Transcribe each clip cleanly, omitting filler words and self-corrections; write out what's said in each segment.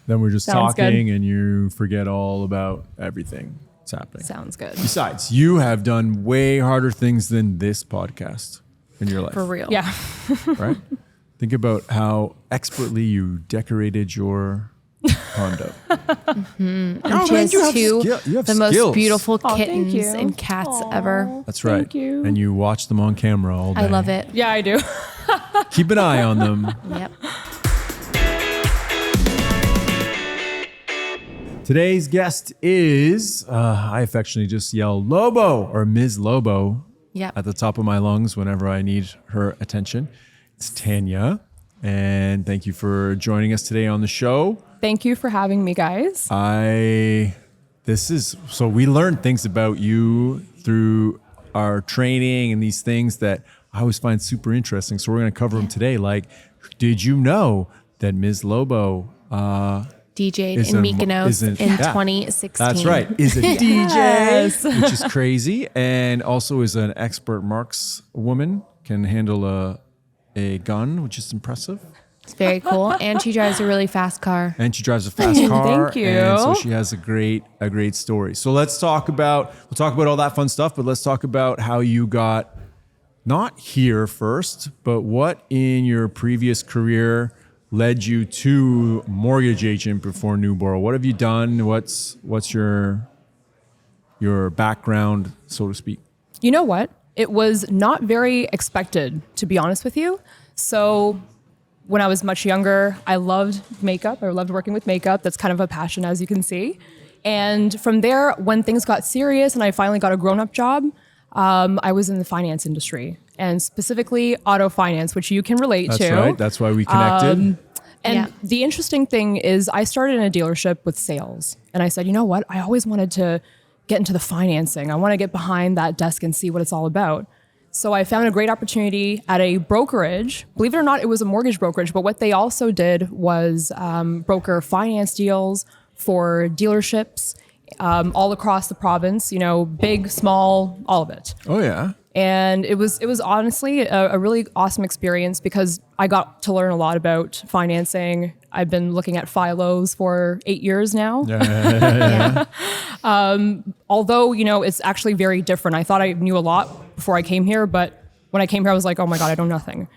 Then we're just Sounds talking good. and you forget all about everything that's happening. Sounds good. Besides, you have done way harder things than this podcast in your life. For real. Yeah. Right? Think about how expertly you decorated your condo. And Oh, she man, has you have two skill- you have the most skills. beautiful Aw, thank kittens you. and cats Aw. ever. That's right. Thank you. And you watch them on camera all day. I love it. Yeah, I do. Keep an eye on them. Yep. Today's guest is, I affectionately just yell Lobo or Ms. Lobo Yep. at the top of my lungs whenever I need her attention. It's Tanya. And thank you for joining us today on the show. Thank you for having me, guys. So we learned things about you through our training and these things that I always find super interesting. So we're going to cover them today. Like, did you know that Ms. Lobo, DJ'd Is in a- Mykonos is in a- yeah. 2016. that's right, is a Yes. DJ, which is crazy, and also is an expert markswoman, can handle a gun, which is impressive. It's very cool. And she drives a really fast car. And she drives a fast car. Thank you. And so she has a great story. So we'll talk about all that fun stuff, but let's talk about how you got not here first, but what in your previous career led you to mortgage agent before Nuborrow. What have you done? What's your background, so to speak? You know what? It was not very expected, to be honest with you. So when I was much younger, I loved makeup. I loved working with makeup. That's kind of a passion, as you can see. And from there, when things got serious and I finally got a grown-up job, I was in the finance industry, and specifically auto finance, which you can relate That's to. right. That's why we connected. And Yeah. the interesting thing is I started in a dealership with sales. And I said, you know what? I always wanted to get into the financing. I want to get behind that desk and see what it's all about. So I found a great opportunity at a brokerage. Believe it or not, it was a mortgage brokerage. But what they also did was broker finance deals for dealerships all across the province, big, small, all of it. Oh yeah. And it was honestly a really awesome experience because I got to learn a lot about financing. I've been looking at FILOs for 8 years now. Yeah. Although, it's actually very different. I thought I knew a lot before I came here, but when I came here, I was like, oh my God, I know nothing.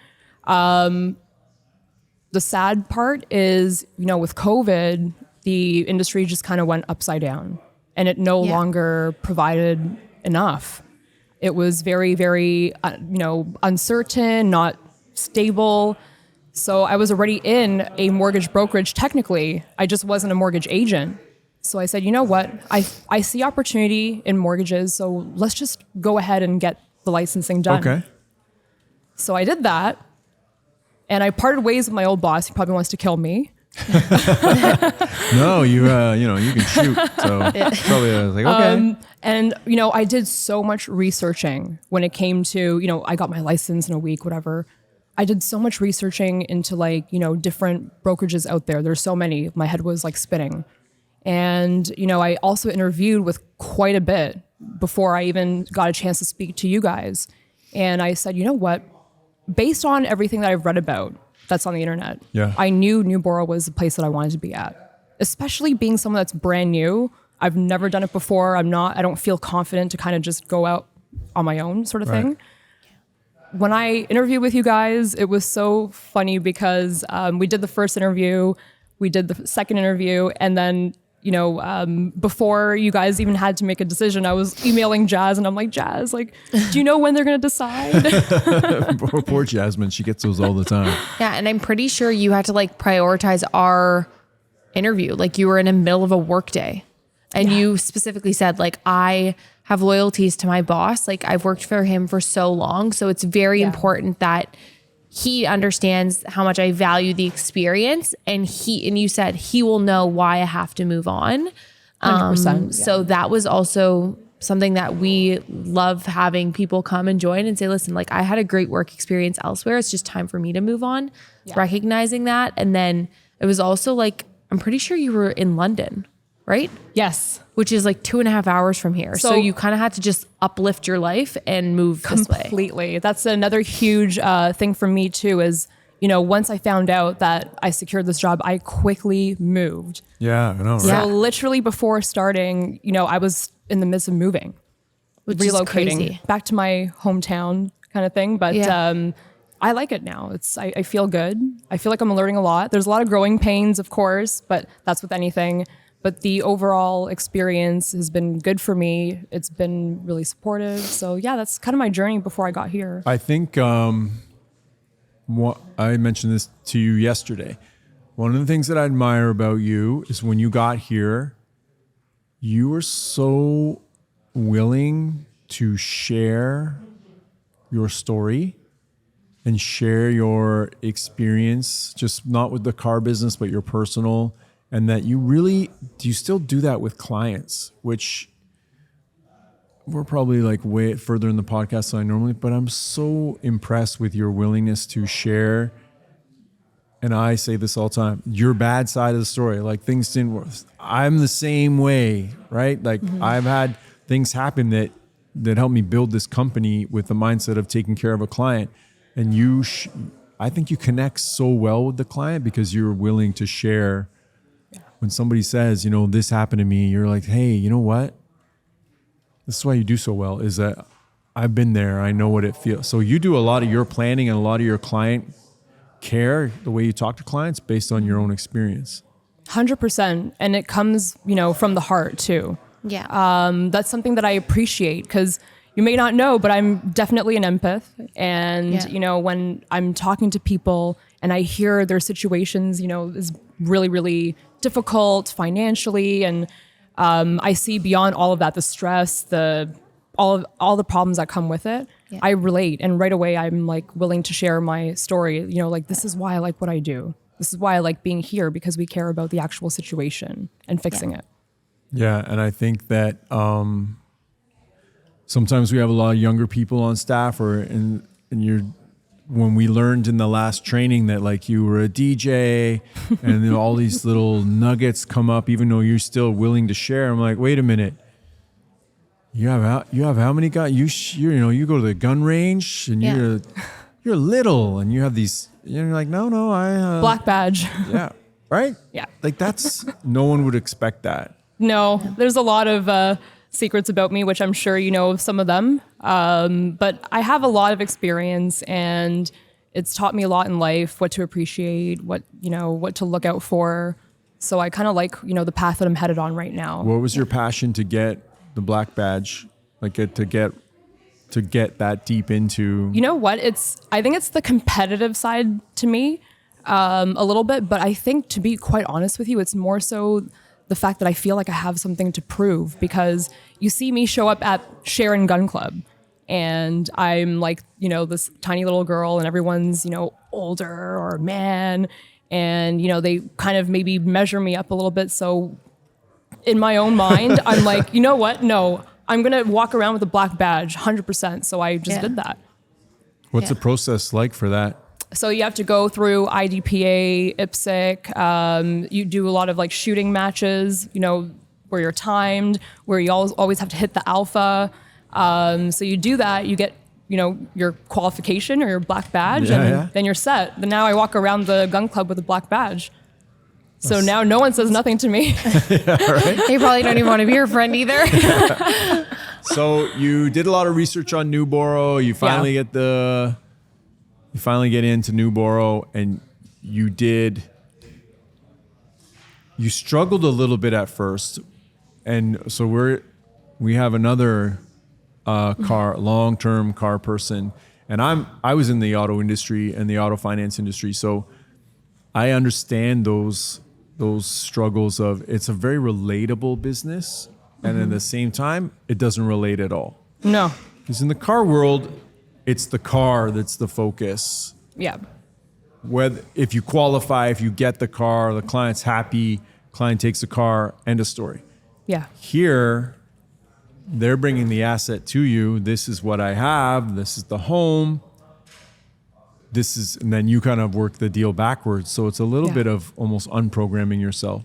The sad part is, with COVID, the industry just kind of went upside down and it no longer provided enough. It was very, very, uncertain, not stable. So I was already in a mortgage brokerage technically. I just wasn't a mortgage agent. So I said, you know what? I see opportunity in mortgages, so let's just go ahead and get the licensing done. Okay. So I did that. And I parted ways with my old boss. He probably wants to kill me. No, you can shoot. So probably I was like, okay. And, I did so much researching when it came to, I got my license in a week, whatever. I did so much researching into different brokerages out there. There's so many. My head was like spinning. And, I also interviewed with quite a bit before I even got a chance to speak to you guys. And I said, you know what? Based on everything that I've read about that's on the internet, Yeah. I knew Nuborrow was the place that I wanted to be at, especially being someone that's brand new. I've never done it before. I don't feel confident to kind of just go out on my own sort of Right. thing. When I interviewed with you guys, it was so funny because we did the first interview, we did the second interview, and then, before you guys even had to make a decision, I was emailing Jazz and I'm like, Jazz, do you know when they're going to decide? Poor Jasmine, she gets those all the time. Yeah. And I'm pretty sure you had to prioritize our interview. You were in the middle of a work day and you specifically said, I have loyalties to my boss. I've worked for him for so long. So it's very important that he understands how much I value the experience, and you said he will know why I have to move on. 100%. So that was also something that we love, having people come and join and say, listen, I had a great work experience elsewhere. It's just time for me to move on, recognizing that. And then it was also I'm pretty sure you were in London, right? Yes. Which is 2.5 hours from here. So you kind of had to just uplift your life and move this way. Completely. That's another huge thing for me too is, once I found out that I secured this job, I quickly moved. Yeah, I know, right? Yeah. So literally before starting, I was in the midst of moving, Which is relocating crazy. back to my hometown kind of thing. But Yeah. I like it now. I feel good. I feel like I'm learning a lot. There's a lot of growing pains, of course, but that's with anything. But the overall experience has been good for me. It's been really supportive. So yeah, that's kind of my journey before I got here. I think what I mentioned this to you yesterday. One of the things that I admire about you is when you got here, you were so willing to share your story and share your experience, just not with the car business, but your personal, and that you still do that with clients, which we're probably like way further in the podcast than I normally, but I'm so impressed with your willingness to share. And I say this all the time, your bad side of the story, like things didn't work. I'm the same way, right? Like I've had things happen that helped me build this company with the mindset of taking care of a client. And I think you connect so well with the client because you're willing to share. When somebody says, this happened to me, you're like, hey, you know what? This is why you do so well, is that I've been there. I know what it feels. So you do a lot of your planning and a lot of your client care, the way you talk to clients based on your own experience. 100%. And it comes, from the heart too. Yeah. That's something that I appreciate because you may not know, but I'm definitely an empath. And, when I'm talking to people and I hear their situations, is really, really difficult financially. And I see beyond all of that, the stress, all the problems that come with it. Yeah. I relate. And right away, I'm like willing to share my story. Like, this is why I like what I do. This is why I like being here, because we care about the actual situation and fixing it. Yeah. And I think that sometimes we have a lot of younger people on staff and when we learned in the last training that like you were a DJ and then all these little nuggets come up, even though you're still willing to share. I'm like, wait a minute. You have how many guys? You go to the gun range and you're little and you have these. You're like, no, I Black badge. Yeah, right. Yeah. Like that's no one would expect that. No, there's a lot of secrets about me, which I'm sure you know of some of them. But I have a lot of experience, and it's taught me a lot in life, what to appreciate, what to look out for. So I kind of like, the path that I'm headed on right now. What was your passion to get the black badge? Like to get that deep into? You know what? I think it's the competitive side to me, a little bit, but I think, to be quite honest with you, it's more so the fact that I feel like I have something to prove, because you see me show up at Sharon Gun Club and I'm like, this tiny little girl and everyone's, older or a man, and, they kind of maybe measure me up a little bit. So in my own mind, I'm like, you know what? No, I'm going to walk around with a black badge 100%. So I just did that. What's the process like for that? So you have to go through IDPA, IPSC. You do a lot of like shooting matches, where you're timed, where you always have to hit the alpha. So you do that, you get, your qualification or your black badge, then you're set. Then now I walk around the gun club with a black badge. So now no one says nothing to me. Right? They probably don't even want to be your friend either. So you did a lot of research on Nuborrow. You finally get into Nuborrow, and you struggled a little bit at first. And so we have another long-term car person, and I was in the auto industry and the auto finance industry. So I understand those struggles of, it's a very relatable business. And at the same time, it doesn't relate at all. No. Because in the car world, it's the car that's the focus. Yeah. If you qualify, if you get the car, the client's happy, client takes the car, end of story. Yeah. Here, they're bringing the asset to you. This is what I have. This is the home. And then you kind of work the deal backwards. So it's a little bit of almost unprogramming yourself.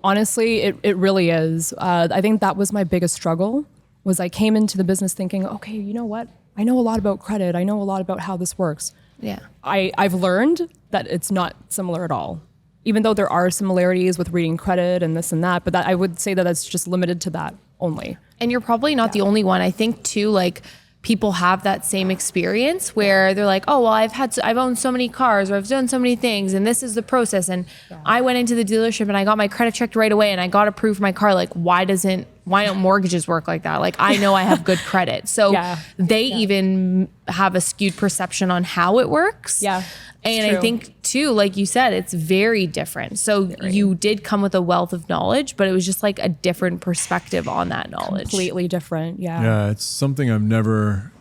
Honestly, it really is. I think that was my biggest struggle, was I came into the business thinking, okay, you know what? I know a lot about credit. I know a lot about how this works. Yeah. I've learned that it's not similar at all, even though there are similarities with reading credit and this and that, but that I would say that that's just limited to that only. And you're probably not the only one. I think too, like people have that same experience where they're like, oh, well, I've owned so many cars or I've done so many things and this is the process. And I went into the dealership and I got my credit checked right away and I got approved for my car. Like, why don't mortgages work like that? Like, I know I have good credit. So they even have a skewed perception on how it works. Yeah. And I think too, like you said, it's very different. So you did come with a wealth of knowledge, but it was just like a different perspective on that knowledge. Completely different. Yeah. Yeah, it's something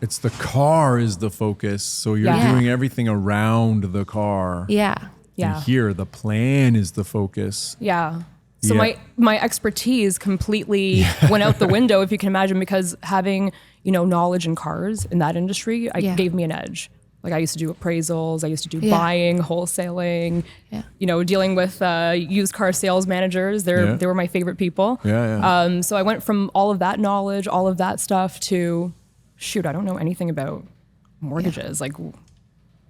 it's the car is the focus. So you're doing everything around the car. Yeah. Yeah. And here, the plan is the focus. Yeah. So my expertise completely went out the window, if you can imagine, because having, knowledge in cars in that industry, gave me an edge. Like I used to do appraisals, I used to do buying, wholesaling, dealing with used car sales managers. They were my favorite people. So I went from all of that knowledge, all of that stuff to, I don't know anything about mortgages. Like,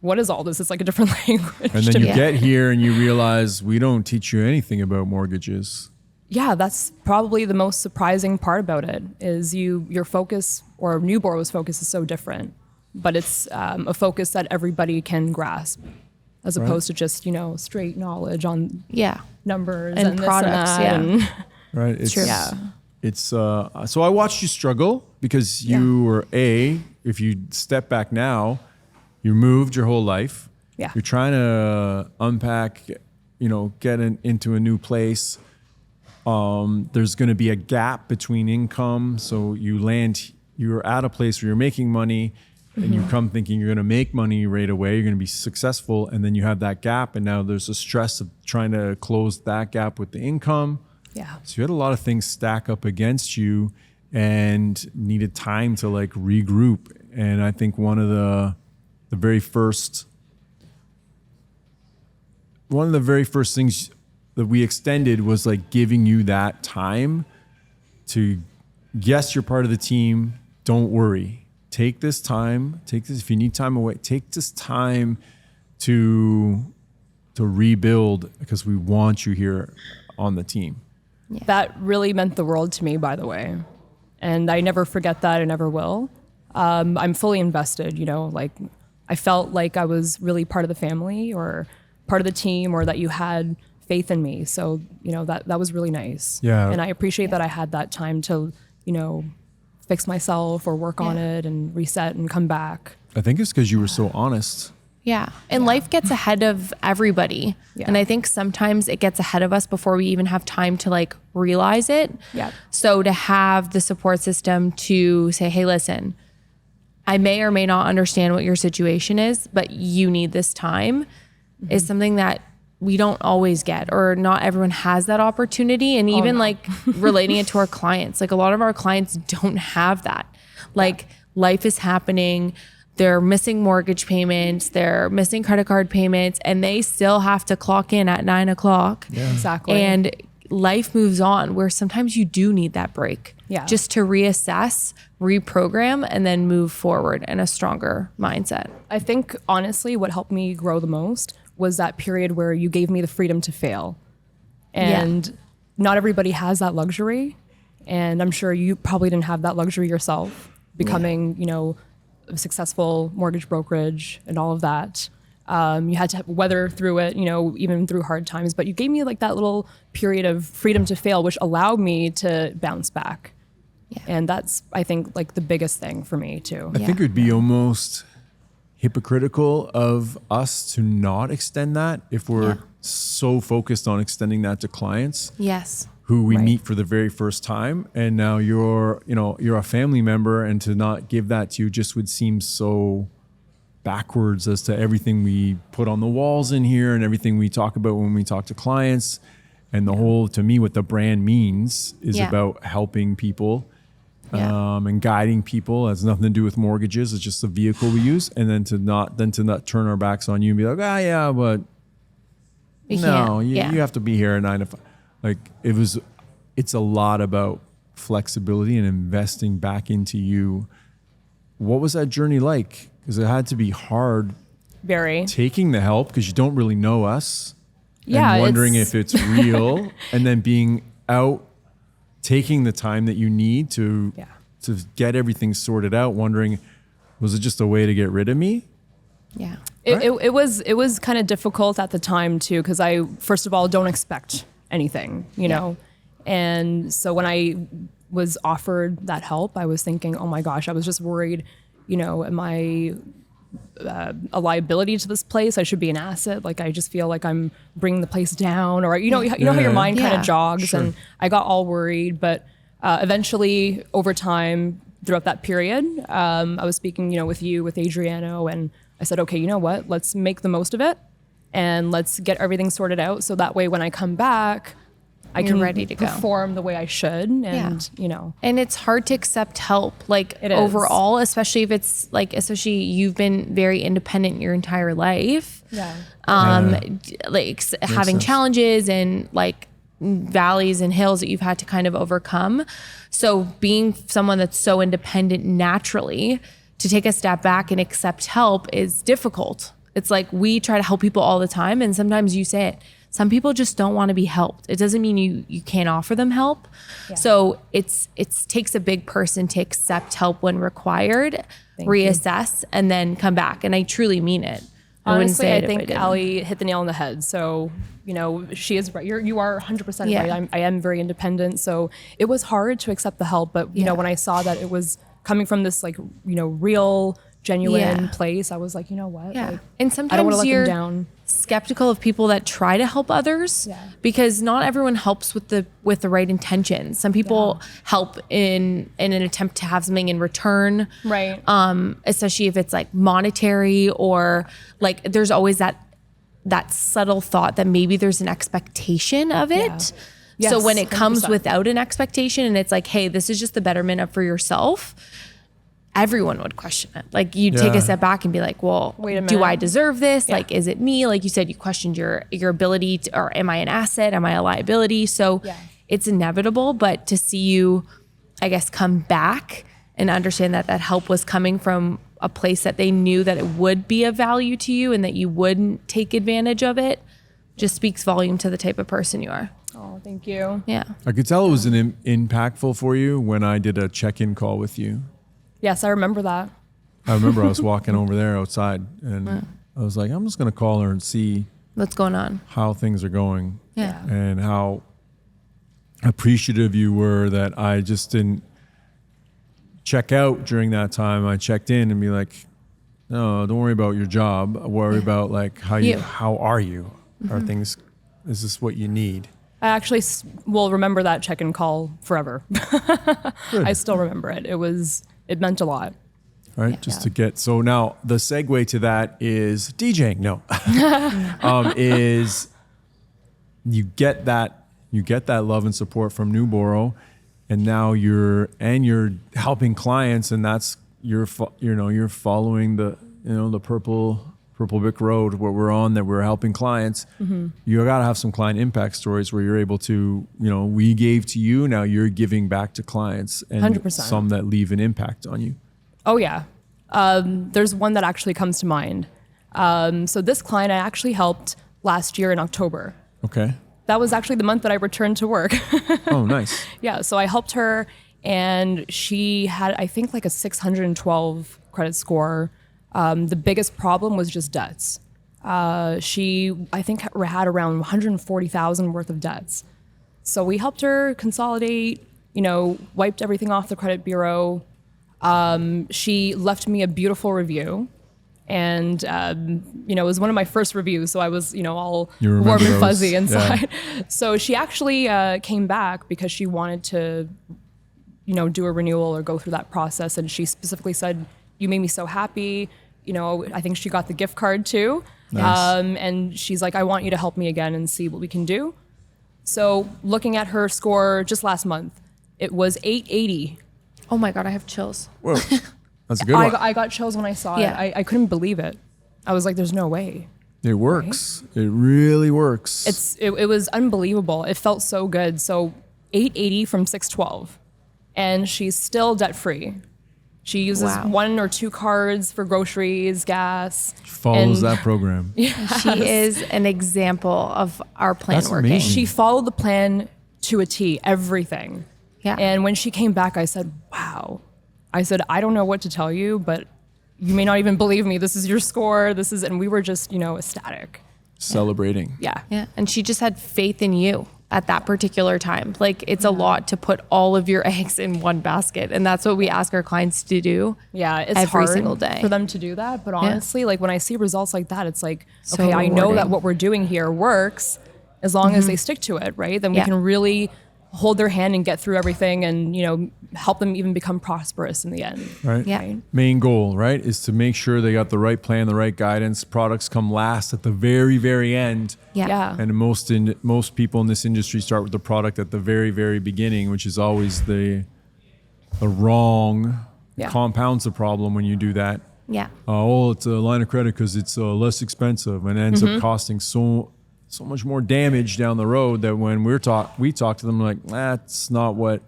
what is all this? It's like a different language. And then you get here and you realize we don't teach you anything about mortgages. Yeah, that's probably the most surprising part about it is your focus, or Nuborrow's focus, is so different. But it's a focus that everybody can grasp, as opposed to just straight knowledge on numbers and products. This and that. Right. It's true. It's so I watched you struggle because you were if you step back now, you moved your whole life. Yeah. You're trying to unpack, get into a new place. There's going to be a gap between income. So you're at a place where you're making money. And you come thinking you're going to make money right away, you're going to be successful, and then you have that gap, and now there's a stress of trying to close that gap with the income. Yeah. So you had a lot of things stack up against you and needed time to like regroup. And I think one of the very first things that we extended was like giving you that time to, yes, you're part of the team. Don't worry. Take this time. If you need time away, take this time to rebuild, because we want you here on the team. Yeah. That really meant the world to me, by the way. And I never forget that. I never will. I'm fully invested, like I felt like I was really part of the family or part of the team, or that you had faith in me. So, that was really nice. Yeah. And I appreciate that I had that time to, fix myself or work on it and reset and come back. I think it's because you were so honest. Yeah. And life gets ahead of everybody. Yeah. And I think sometimes it gets ahead of us before we even have time to like realize it. Yeah. So to have the support system to say, hey, listen, I may or may not understand what your situation is, but you need this time is something that we don't always get, or not everyone has that opportunity. And even like relating it to our clients, like a lot of our clients don't have that. Like life is happening. They're missing mortgage payments. They're missing credit card payments, and they still have to clock in at 9 o'clock. Yeah. Exactly. And life moves on, where sometimes you do need that break just to reassess, reprogram, and then move forward in a stronger mindset. I think honestly, what helped me grow the most was that period where you gave me the freedom to fail. And not everybody has that luxury. And I'm sure you probably didn't have that luxury yourself, becoming, a successful mortgage brokerage and all of that. You had to weather through it, even through hard times, but you gave me like that little period of freedom to fail, which allowed me to bounce back. Yeah. And that's, I think, like the biggest thing for me too. I think it would be almost hypocritical of us to not extend that if we're so focused on extending that to clients. Yes. Who we meet for the very first time, and now you're a family member, and to not give that to you just would seem so backwards as to everything we put on the walls in here and everything we talk about when we talk to clients. And the whole, to me, what the brand means is about helping people and guiding people. It has nothing to do with mortgages. It's just the vehicle we use. And then to not turn our backs on you and be like, but you have to be here at 9 to 5. Like it's a lot about flexibility and investing back into you. What was that journey like? Because it had to be hard Very. taking the help because you don't really know us, Yeah, and wondering it's- if it's real, and then being out, taking the time that you need to Yeah. to get everything sorted out, wondering, was it just a way to get rid of me? Yeah. It was kind of difficult at the time too, because I, first of all, don't expect anything, you know? And so when I was offered that help, I was thinking, oh my gosh, I was just worried, you know, am I a liability to this place? I should be an asset. Like, I just feel like I'm bringing the place down, or, you know how your mind kind Yeah. of jogs. Sure. And I got all worried, but eventually over time throughout that period, I was speaking, you know, with you, with Adriano, and I said, okay, you know what, let's make the most of it and let's get everything sorted out. So that way, when I come back, I You're can ready to go. perform the way I should. And, Yeah. you know, And it's hard to accept help, like It is. overall, especially if it's like, especially you've been very independent your entire life. Yeah. Having sense. challenges and like valleys and hills that you've had to kind of overcome. So being someone that's so independent naturally, to take a step back and accept help is difficult. It's like we try to help people all the time, and sometimes you say it. Some people just don't want to be helped. It doesn't mean you can't offer them help. So it takes a big person to accept help when required, reassess, and then come back. And I truly mean it. I wouldn't Honestly, say I it if think didn't. Allie hit the nail on the head. So, you know, she is right. You are 100% Yeah. right. I am very independent. So it was hard to accept the help. But, you know, Yeah. when I saw that it was coming from this, like, you know, real, genuine Yeah. place, I was like, you know what? Yeah. Like, And I don't want sometimes to let you're them down. skeptical of people that try to help others Yeah. because not everyone helps with the right intentions. Some people help in an attempt to have something in return. Right. Especially if it's like monetary, or like there's always that subtle thought that maybe there's an expectation of it. Yeah. So Yes, when it comes 100%. without an expectation and it's like, hey, this is just the betterment of for yourself, everyone would question it. Like you take Yeah. a step back and be like, well, Wait a do I minute. deserve this? Yeah. Like, is it me? Like you said, you questioned your ability to, or am I an asset? Am I a liability? So Yeah. it's inevitable, but to see you, I guess, come back and understand that that help was coming from a place that they knew that it would be of value to you and that you wouldn't take advantage of it, just speaks volume to the type of person you are. Oh, thank you. Yeah. I could tell it was impactful for you when I did a check-in call with you. Yes, I remember that. I remember I was walking over there outside, and I was like, I'm just going to call her and see What's going on? how things are going, Yeah. and how appreciative you were that I just didn't check out during that time. I checked in and be like, no, don't worry about your job. Worry about like how You. how are you? Are things, is this what you need? I actually will remember that check-in call forever. I still remember it. It meant a lot. Right, just to get, so now the segue to that is DJing. No, is you get that love and support from Nuborrow, and now you're helping clients, and that's you're following the purple brick road where we're on, that we're helping clients. You got to have some client impact stories where you're able to, we gave to you, now you're giving back to clients, and 100%. some that leave an impact on you. Oh yeah. There's one that actually comes to mind. So this client I actually helped last year in October. Okay. That was actually the month that I returned to work. Oh, nice. Yeah, so I helped her, and she had, I think, like a 612 credit score. The biggest problem was just debts. She, I think, had around 140,000 worth of debts. So we helped her consolidate, wiped everything off the credit bureau. She left me a beautiful review. And, it was one of my first reviews, so I was, all You remember warm and those? fuzzy Yeah. inside. So she actually came back because she wanted to, do a renewal or go through that process. And she specifically said, you made me so happy. I think she got the gift card too. Nice. And she's like, I want you to help me again and see what we can do. So looking at her score just last month, it was 880. Oh my God, I have chills. Whoa, that's a good one. I got chills when I saw Yeah. it. I couldn't believe it. I was like, there's no way. It works. It really works. It was unbelievable. It felt so good. So 880 from 612, and she's still debt free. She uses Wow. 1 or 2 cards for groceries, gas. Follows and that program. She is an example of our plan That's working. amazing. She followed the plan to a T, everything. Yeah. And when she came back, I said, wow. I said, I don't know what to tell you, but you may not even believe me. This is your score. And we were just, ecstatic. Celebrating. Yeah. Yeah. And she just had faith in you at that particular time. Like it's a lot to put all of your eggs in one basket. And that's what we ask our clients to do. Yeah, it's every hard single day for them to do that. But honestly, like when I see results like that, it's like, So okay, I know rewarding. that what we're doing here works as long as they stick to it, right? Then we Yeah. can really hold their hand and get through everything and, help them even become prosperous in the end. Right. Yeah. Main goal, right, is to make sure they got the right plan, the right guidance. Products come last at the very, very end. Yeah. And most people in this industry start with the product at the very, very beginning, which is always the wrong. Yeah. Compounds the problem when you do that. Yeah. It's a line of credit because it's less expensive and ends up costing so much more damage down the road that when we talk to them like, that's not what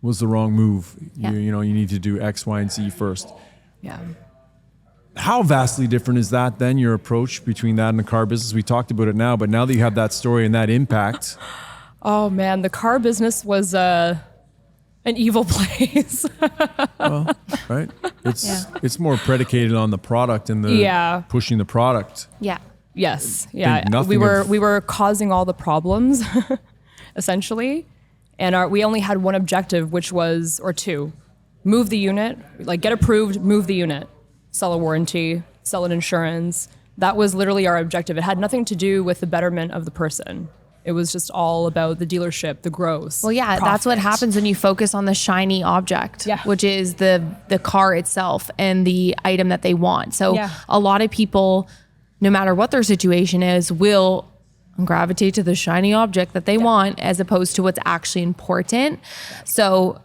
was the wrong move. Yeah. You need to do X, Y, and Z first. Yeah. How vastly different is that then, your approach between that and the car business? We talked about it now, but now that you have that story and that impact. Oh man, the car business was an evil place. Right? It's more predicated on the product and the Yeah. pushing the product. Yeah. Yes. Yeah. nothing We of- were causing all the problems, essentially. And we only had one objective, which was, or two, move the unit, like get approved, move the unit, sell a warranty, sell an insurance. That was literally our objective. It had nothing to do with the betterment of the person. It was just all about the dealership, the gross. Well, yeah, that's what profit. happens when you focus on the shiny object, Yeah. which is the car itself and the item that they want. So Yeah. a lot of people, no matter what their situation is, will gravitate to the shiny object that they want as opposed to what's actually important. So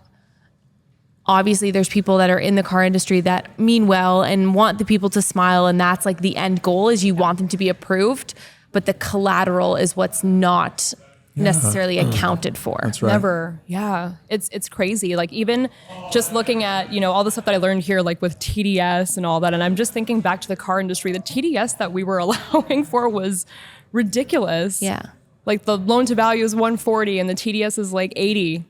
obviously there's people that are in the car industry that mean well and want the people to smile, and that's like the end goal is you want them to be approved, but the collateral is what's not necessarily accounted for. That's right. Never. Yeah. It's crazy. Like even just looking at, all the stuff that I learned here, like with TDS and all that. And I'm just thinking back to the car industry, the TDS that we were allowing for was ridiculous. Yeah. Like the loan to value is 140 and the TDS is like 80.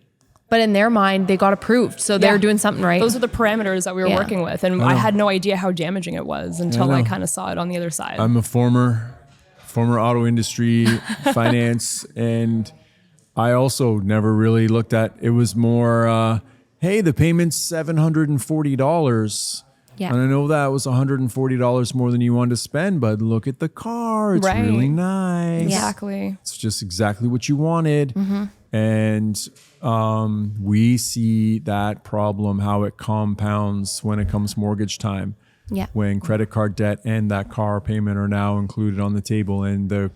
But in their mind, they got approved. So they're Yeah. doing something right. Those are the parameters that we were Yeah. working with. And I had no idea how damaging it was until I kind of saw it on the other side. I'm a former auto industry finance, and I also never really looked at it. Was more, hey, the payment's $740. Yeah. And I know that was $140 more than you wanted to spend, but look at the car. It's Right. really nice. Exactly. It's just exactly what you wanted. And we see that problem, how it compounds when it comes mortgage time. Yeah. When credit card debt and that car payment are now included on the table. And the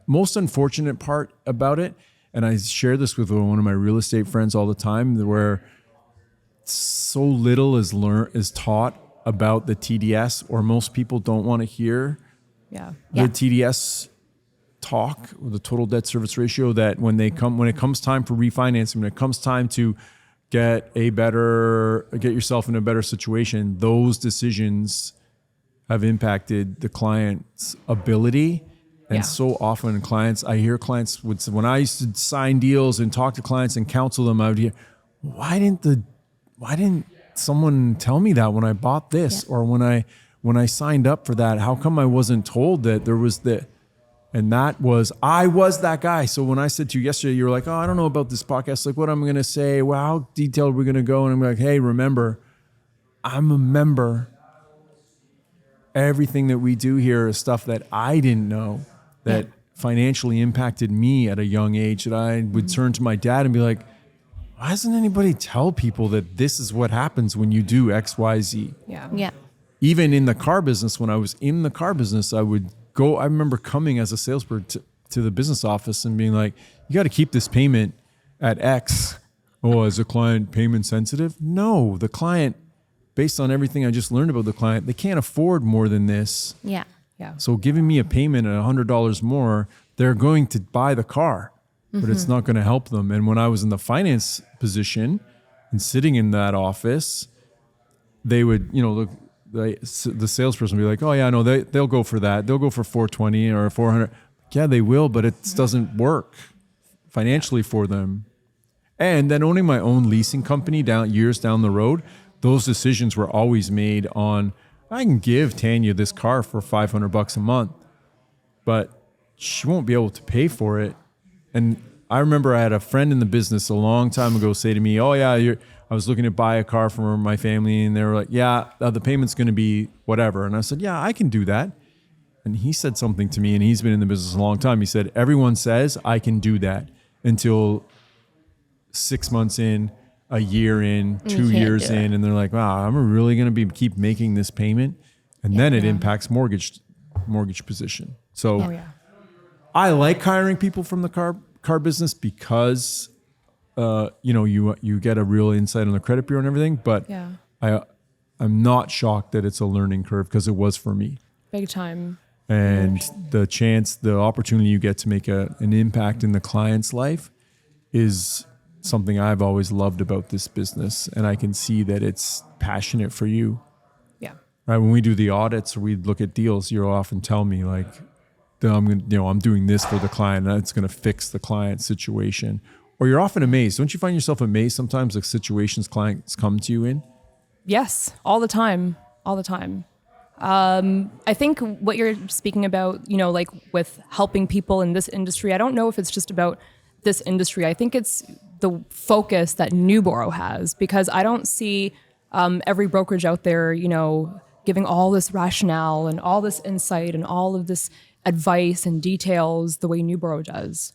most unfortunate part about it, and I share this with one of my real estate friends all the time, where so little is taught about the TDS, or most people don't want to hear Yeah. Yeah. the TDS talk, or the total debt service ratio, that when it comes time for refinancing, when it comes time to get yourself in a better situation, those decisions have impacted the client's ability. And Yeah. so often I hear clients when I used to sign deals and talk to clients and counsel them, I would hear, why didn't someone tell me that when I bought this? Yeah. Or when I signed up for that? How come I wasn't told that there was I was that guy. So when I said to you yesterday, you were like, oh, I don't know about this podcast. Like, what I'm going to say, well, how detailed we're going to go. And I'm like, hey, remember, I'm a member. Everything that we do here is stuff that I didn't know that financially impacted me at a young age, that I would turn to my dad and be like, why doesn't anybody tell people that this is what happens when you do X, Y, Z? Yeah. Yeah. Even in the car business, when I was in the car business, I remember coming as a salesperson to the business office and being like, you got to keep this payment at X. Oh, is the client payment sensitive? No, the client, based on everything I just learned about the client, they can't afford more than this. Yeah. Yeah. So giving me a payment at $100 more, they're going to buy the car, but it's not going to help them. And when I was in the finance position, And sitting in that office, they would, the salesperson would be like, oh yeah, no, they'll go for that. They'll go for 420 or 400. Yeah, they will, but it doesn't work financially for them. And then owning my own leasing company years down the road, those decisions were always made on, I can give Tanya this car for $500 a month, but she won't be able to pay for it. And I remember I had a friend in the business a long time ago say to me, oh yeah, I was looking to buy a car for my family, and they were like, yeah, the payment's going to be whatever. And I said, yeah, I can do that. And he said something to me, and he's been in the business a long time. He said, everyone says I can do that until 6 months in, a year in, 2 years in, and they're like, wow, I'm really going to keep making this payment. And then it impacts mortgage position. So I like hiring people from the car business because you get a real insight on the credit bureau and everything, but I'm not shocked that it's a learning curve, because it was for me. Big time. And the opportunity you get to make an impact in the client's life is something I've always loved about this business. And I can see that it's passionate for you. Yeah. Right. When we do the audits or we look at deals, you'll often tell me like, I'm doing this for the client, and it's going to fix the client's situation. Or you're often amazed. Don't you find yourself amazed sometimes, like situations clients come to you in? Yes, all the time. I think what you're speaking about, like with helping people in this industry, I don't know if it's just about this industry. I think it's the focus that Nuborrow has, because I don't see every brokerage out there, giving all this rationale and all this insight and all of this advice and details the way Nuborrow does.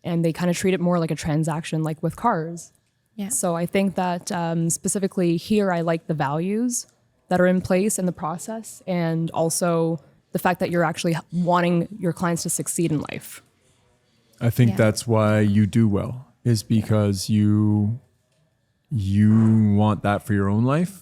And they kind of treat it more like a transaction, like with cars. Yeah. So I think that specifically here, I like the values that are in place in the process, and also the fact that you're actually wanting your clients to succeed in life. I think that's why you do well, is because you want that for your own life.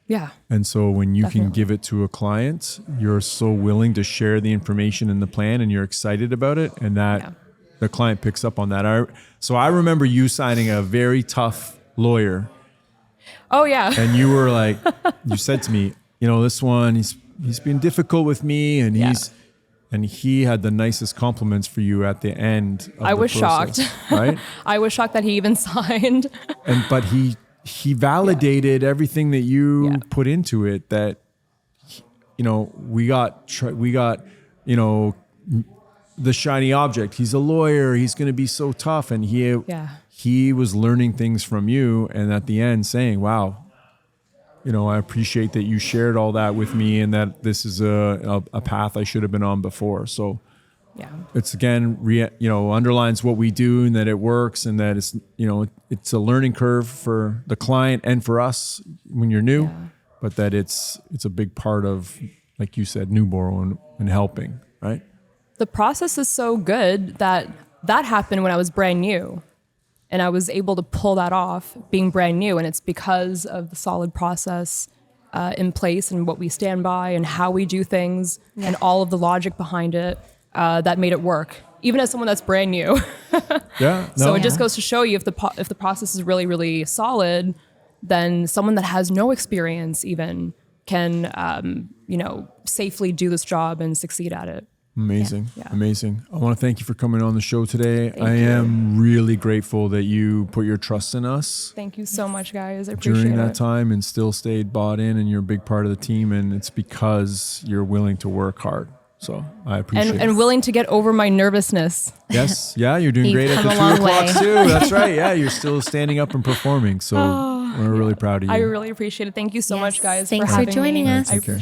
Yeah. And so when you Definitely. can give it to a client, you're so willing to share the information in the plan, and you're excited about it, and that the client picks up on that. So I remember you signing a very tough lawyer. Oh yeah. And you were like, you said to me, this one, he's been difficult with me, and he had the nicest compliments for you at the end of I the was process, shocked. right? I was shocked that he even signed. But he validated everything that you put into it, that, we got, the shiny object. He's a lawyer. He's going to be so tough. And he was learning things from you. And at the end saying, wow, I appreciate that you shared all that with me, and that this is a path I should have been on before. So it's again, underlines what we do, and that it works, and that it's a learning curve for the client and for us when you're new, but that it's a big part of, like you said, Nuborrow and helping, right? The process is so good that happened when I was brand new, and I was able to pull that off being brand new. And it's because of the solid process in place, and what we stand by, and how we do things, and all of the logic behind it that made it work, even as someone that's brand new. So it just goes to show you, if the process is really, really solid, then someone that has no experience even can, safely do this job and succeed at it. Amazing. Amazing. I want to thank you for coming on the show today. I am really grateful that you put your trust in us. Thank you so much, guys. I appreciate it. During that time, and still stayed bought in, and you're a big part of the team, and it's because you're willing to work hard. So I appreciate it. And willing to get over my nervousness. Yes. Yeah, you're doing great at the 2 o'clock too. That's right. Yeah, you're still standing up and performing. So we're really proud of you. I really appreciate it. Thank you so much, guys. Thanks for joining us. Take care.